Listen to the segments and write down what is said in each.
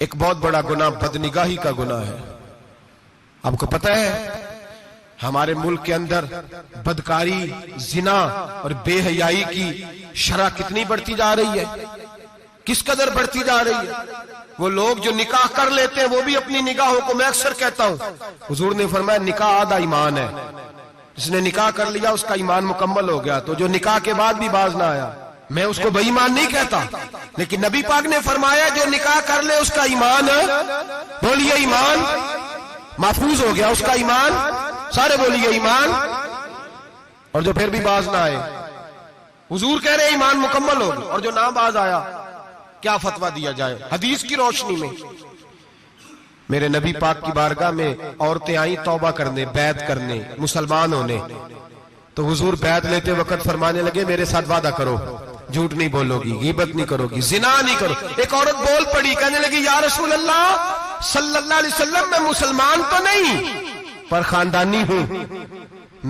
ایک بہت بڑا گناہ بدنگاہی کا گناہ ہے. آپ کو پتہ ہے ہمارے ملک کے اندر بدکاری، زنا اور بے حیائی کی شرح کتنی بڑھتی جا رہی ہے، کس قدر بڑھتی جا رہی ہے. وہ لوگ جو نکاح کر لیتے ہیں وہ بھی اپنی نگاہوں کو، میں اکثر کہتا ہوں، حضور نے فرمایا نکاح آدھا ایمان ہے. جس نے نکاح کر لیا اس کا ایمان مکمل ہو گیا. تو جو نکاح کے بعد بھی باز نہ آیا، میں اس کو بے ایمان نہیں کہتا، لیکن نبی پاک نے فرمایا جو نکاح کر لے اس کا ایمان، بولیے ایمان محفوظ ہو گیا، اس کا ایمان، سارے بولیے ایمان. اور جو پھر بھی باز نہ آئے، حضور کہہ رہے ایمان مکمل ہو گیا. اور جو نہ باز آیا کیا فتویٰ دیا جائے حدیث کی روشنی میں؟ میرے نبی پاک کی بارگاہ میں عورتیں آئیں توبہ کرنے، بیعت کرنے، مسلمان ہونے. تو حضور بیعت لیتے وقت فرمانے لگے میرے ساتھ وعدہ کرو، جھوٹ نہیں بولو گی، غیبت نہیں کرو گی، زنا نہیں کرو. ایک عورت بول پڑی، کہنے لگی یا رسول اللہ صلی اللہ علیہ وسلم میں مسلمان تو نہیں پر خاندانی ہوں،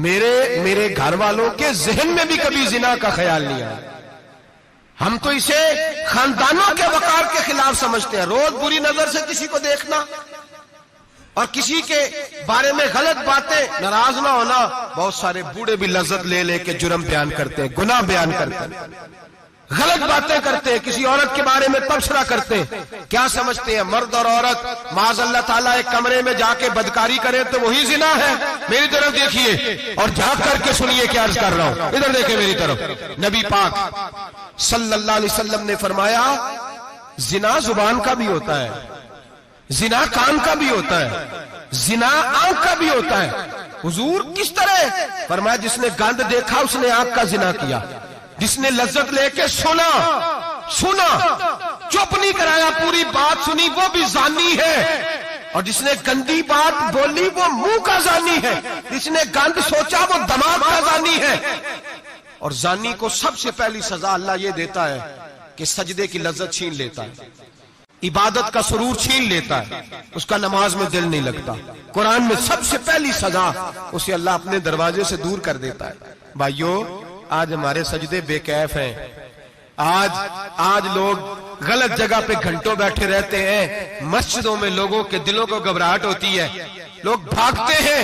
میرے گھر والوں کے ذہن میں بھی کبھی زنا کا خیال نہیں آیا. ہم تو اسے خاندانوں کے وقار کے خلاف سمجھتے ہیں. روز بری نظر سے کسی کو دیکھنا اور کسی کے بارے میں غلط باتیں، ناراض نہ ہونا. بہت سارے بوڑھے بھی لذت لے لے کے جرم بیان کرتے ہیں، گناہ بیان کرتے ہیں، غلط باتیں کرتے ہیں، کسی عورت کے بارے میں تبصرہ کرتے ہیں. کیا سمجھتے ہیں مرد اور عورت معاذ اللہ تعالیٰ ایک کمرے میں جا کے بدکاری کرے تو وہی زنا ہے؟ میری طرف دیکھیے اور جھانک کر کے سنیے کیا عرض کر رہا ہوں، ادھر دیکھیں میری طرف. نبی پاک صلی اللہ علیہ وسلم نے فرمایا زنا زبان کا بھی ہوتا ہے، زنا کان کا بھی ہوتا ہے، زنا آنکھ کا بھی ہوتا ہے. حضور کس طرح؟ فرمایا جس نے گند دیکھا اس نے آنکھ کا زنا کیا، جس نے لذت لے کے سنا چپ نہیں کرایا، پوری بات سنی، وہ بھی زانی ہے. اور جس نے گندی بات بولی وہ منہ کا زانی ہے، جس نے گند سوچا وہ دماغ کا زانی ہے. اور زانی کو سب سے پہلی سزا اللہ یہ دیتا ہے کہ سجدے کی لذت چھین لیتا ہے، عبادت کا سرور چھین لیتا ہے، اس کا نماز میں دل نہیں لگتا. قرآن میں سب سے پہلی سزا اسے اللہ اپنے دروازے سے دور کر دیتا ہے. بھائیو آج ہمارے سجدے بے کیف ہیں، آج لوگ غلط جگہ پہ گھنٹوں بیٹھے رہتے ہیں. مسجدوں میں لوگوں کے دلوں کو گھبراہٹ ہوتی ہے، لوگ بھاگتے ہیں.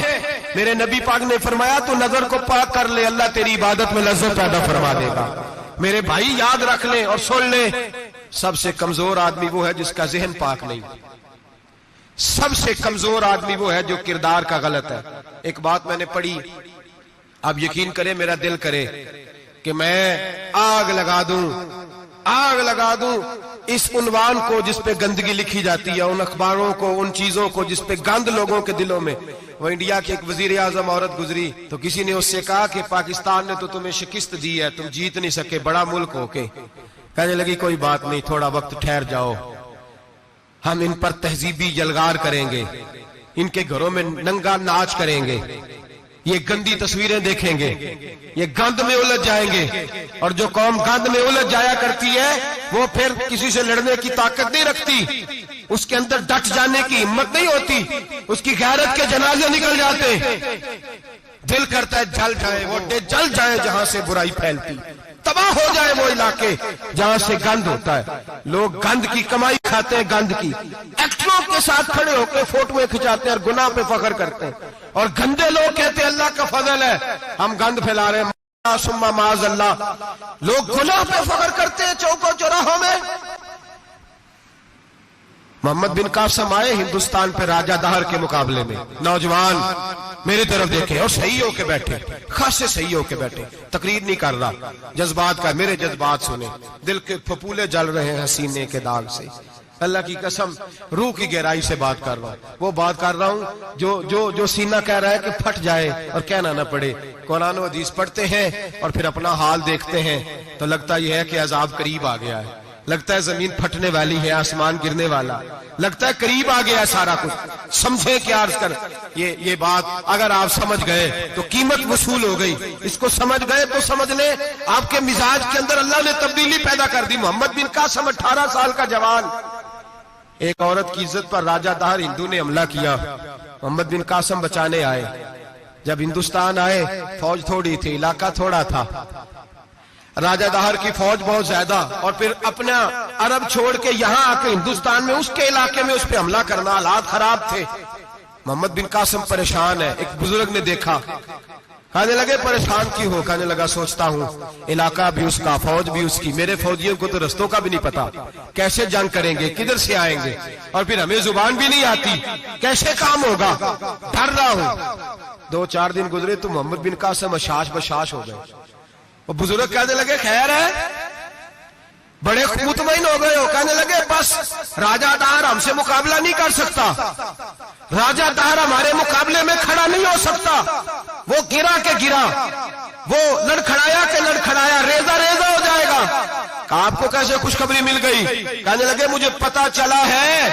میرے نبی پاک نے فرمایا تو نظر کو پاک کر لے، اللہ تیری عبادت میں لذت پیدا فرما دے گا. میرے بھائی یاد رکھ لیں اور سن لیں، سب سے کمزور آدمی وہ ہے جس کا ذہن پاک نہیں. سب سے کمزور آدمی وہ ہے جو کردار کا غلط ہے. ایک بات میں نے پڑھی، آپ یقین کریں میرا دل کرے کہ میں آگ لگا دوں اس عنوان کو جس پہ گندگی لکھی جاتی ہے، ان اخباروں کو، ان چیزوں کو جس پہ گند لوگوں کے دلوں میں. وہ انڈیا کے ایک وزیر اعظم عورت گزری تو کسی نے اس سے کہا کہ پاکستان نے تو تمہیں شکست دی ہے، تم جیت نہیں سکے بڑا ملک ہو کے. کہنے لگی کوئی بات نہیں، تھوڑا وقت ٹھہر جاؤ، ہم ان پر تہذیبی یلغار کریں گے، ان کے گھروں میں ننگا ناچ کریں گے، یہ گندی تصویریں دیکھیں گے، یہ گند میں الجھ جائیں گے. اور جو قوم گند میں الجھ جایا کرتی ہے وہ پھر کسی سے لڑنے کی طاقت نہیں رکھتی، اس کے اندر ڈٹ جانے کی ہمت نہیں ہوتی، اس کی غیرت کے جنازے نکل جاتے. دل کرتا ہے جل جائے وہ جل جائے جہاں سے برائی پھیلتی، تباہ ہو جائے وہ علاقے جہاں سے گند ہوتا ہے. لوگ گند کی کمائی کھاتے ہیں، گند کی. ایکٹروں کے ساتھ کھڑے ہو کے فوٹویں کھچاتے ہیں اور گناہ پہ فخر کرتے ہیں. اور گندے لوگ کہتے ہیں اللہ کا فضل ہے ہم گند پھیلا رہے ہیں، ثم معاذ اللہ. لوگ گناہ پہ فخر کرتے ہیں چوکوں چوراہوں میں. محمد بن قاسم آئے ہندوستان پہ راجہ دہر کے مقابلے میں، نوجوان میری طرف دیکھیں اور صحیح ہو کے بیٹھے، خاصے صحیح ہو کے بیٹھے، تقریر نہیں کر رہا، جذبات کا. میرے جذبات سنیں، دل کے پھپولے جل رہے ہیں حسینے کے داغ سے. اللہ کی قسم روح کی گہرائی سے بات کر رہا ہوں، وہ بات کر رہا ہوں جو سینہ کہہ رہا ہے کہ پھٹ جائے اور کہنا نہ پڑے. قرآن و حدیث پڑھتے ہیں اور پھر اپنا حال دیکھتے ہیں تو لگتا یہ ہے کہ عذاب قریب آ گیا ہے، لگتا ہے زمین پھٹنے والی ہے، آسمان گرنے والا، لگتا ہے قریب آ گیا ہے سارا کچھ. سمجھے کیا عرض کر یہ بات اگر آپ سمجھ گئے تو قیمت وصول ہو گئی. اس کو سمجھ گئے تو سمجھ لیں آپ کے مزاج کے اندر اللہ نے تبدیلی پیدا کر دی. محمد بن قاسم 18 سال کا جوان، ایک عورت کی عزت پر راجہ دہر ہندو نے حملہ کیا، محمد بن قاسم بچانے آئے. جب ہندوستان آئے فوج تھوڑی تھی، علاقہ تھوڑا تھا. راجہ دہر کی فوج بہت زیادہ، اور پھر اپنا عرب چھوڑ کے یہاں آ کے ہندوستان میں اس کے علاقے میں اس پہ حملہ کرنا، حالات خراب تھے۔ محمد بن قاسم پریشان ہے۔ ایک بزرگ نے دیکھا، کہنے لگے پریشان کیوں ہو؟ کہنے لگا سوچتا ہوں علاقہ بھی اس کا، فوج بھی اس کی، میرے فوجیوں کو تو رستوں کا بھی نہیں پتا، کیسے جنگ کریں گے، کدھر سے آئیں گے، اور پھر ہمیں زبان بھی نہیں آتی، کیسے کام ہوگا، ڈر رہا ہوں۔ 2-4 دن گزرے تو محمد بن قاسم اشاش بشاش ہو گئے۔ وہ بزرگ کہنے لگے خیر ہے، بڑے مطمئن ہو گئے ہو؟ کہنے لگے بس راجہ دہر ہم سے مقابلہ نہیں کر سکتا، راجہ دہر ہمارے مقابلے میں کھڑا نہیں ہو سکتا، وہ گرا کے گرا، وہ لڑکھڑایا کے لڑکھڑایا، ریزہ ریزہ ہو جائے گا۔ کہا آپ کو کیسے خوشخبری مل گئی؟ کہنے لگے مجھے پتا چلا ہے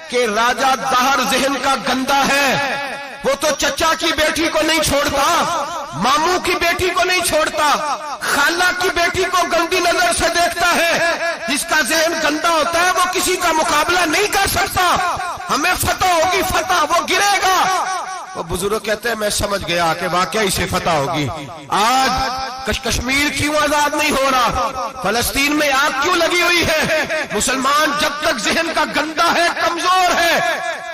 کہ راجہ دہر ذہن کا گندا ہے، وہ تو چچا کی بیٹی کو نہیں چھوڑتا، ماموں کی بیٹی کو نہیں چھوڑتا، خالہ کی بیٹی کو گندی نظر سے دیکھتا ہے۔ جس کا ذہن گندا ہوتا ہے وہ کسی کا مقابلہ نہیں کر سکتا، ہمیں فتح ہوگی، فتح، وہ گرے گا۔ وہ بزرگ کہتے ہیں میں سمجھ گیا کہ واقعی سے فتح ہوگی۔ آج کشمیر کیوں آزاد نہیں ہو رہا، فلسطین میں آگ کیوں لگی ہوئی ہے؟ مسلمان جب تک ذہن کا گندا ہے کمزور ہے،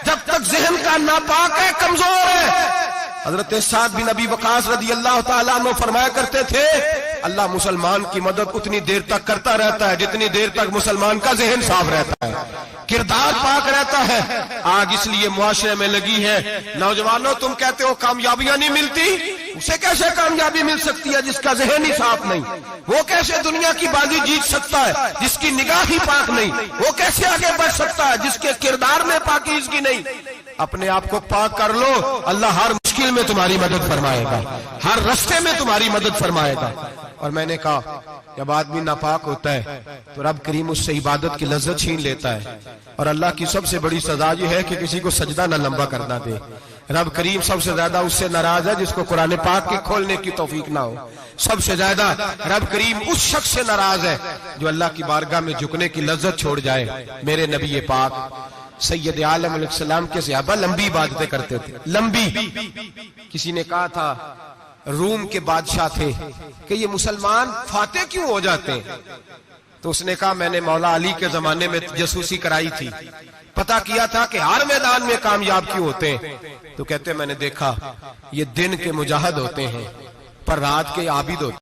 جب تک ذہن کا ناپاک ہے کمزور ہے۔ حضرت سعد بن ابی وقاص رضی اللہ تعالیٰ عنہ فرمایا کرتے تھے اللہ مسلمان کی مدد اتنی دیر تک کرتا رہتا ہے جتنی دیر تک مسلمان کا ذہن صاف رہتا ہے، کردار پاک رہتا ہے۔ آگ اس لیے معاشرے میں لگی ہے۔ نوجوانوں تم کہتے ہو کامیابیاں نہیں ملتی، اسے کیسے کامیابی مل سکتی ہے جس کا ذہن ہی صاف نہیں؟ وہ کیسے دنیا کی بازی جیت سکتا ہے جس کی نگاہ ہی پاک نہیں؟ وہ کیسے آگے بڑھ سکتا ہے جس کے کردار میں پاکیزگی نہیں؟ اپنے آپ کو پاک کر لو، اللہ ہر مشکل میں تمہاری مدد فرمائے گا، ہر رستے میں تمہاری مدد فرمائے گا۔ اور میں نے کہا جب آدمی ناپاک ہوتا ہے تو رب کریم اس سے عبادت کی لذت چھین لیتا ہے، اور اللہ کی سب سے بڑی سزا یہ ہے کہ کسی کو سجدہ نہ لمبا کرنا دے۔ رب کریم سب سے زیادہ اس سے ناراض ہے جس کو قرآن پاک کے کھولنے کی توفیق نہ ہو۔ سب سے زیادہ رب کریم اس شخص سے ناراض ہے جو اللہ کی بارگاہ میں جھکنے کی لذت چھوڑ جائے۔ میرے نبی پاک سید عالم علیہ السلام کے صحابہ لمبی عبادتیں کرتے تھے، لمبی۔ کسی نے کہا تھا روم کے بادشاہ تھے کہ یہ مسلمان فاتح کیوں ہو جاتے ہیں؟ تو اس نے کہا میں نے مولا علی کے زمانے میں جاسوسی کرائی تھی، پتا کیا تھا کہ ہر میدان میں کامیاب کیوں ہوتے ہیں۔ تو کہتے ہیں میں نے دیکھا یہ دن کے مجاہد ہوتے ہیں پر رات کے عابد ہوتے ہیں۔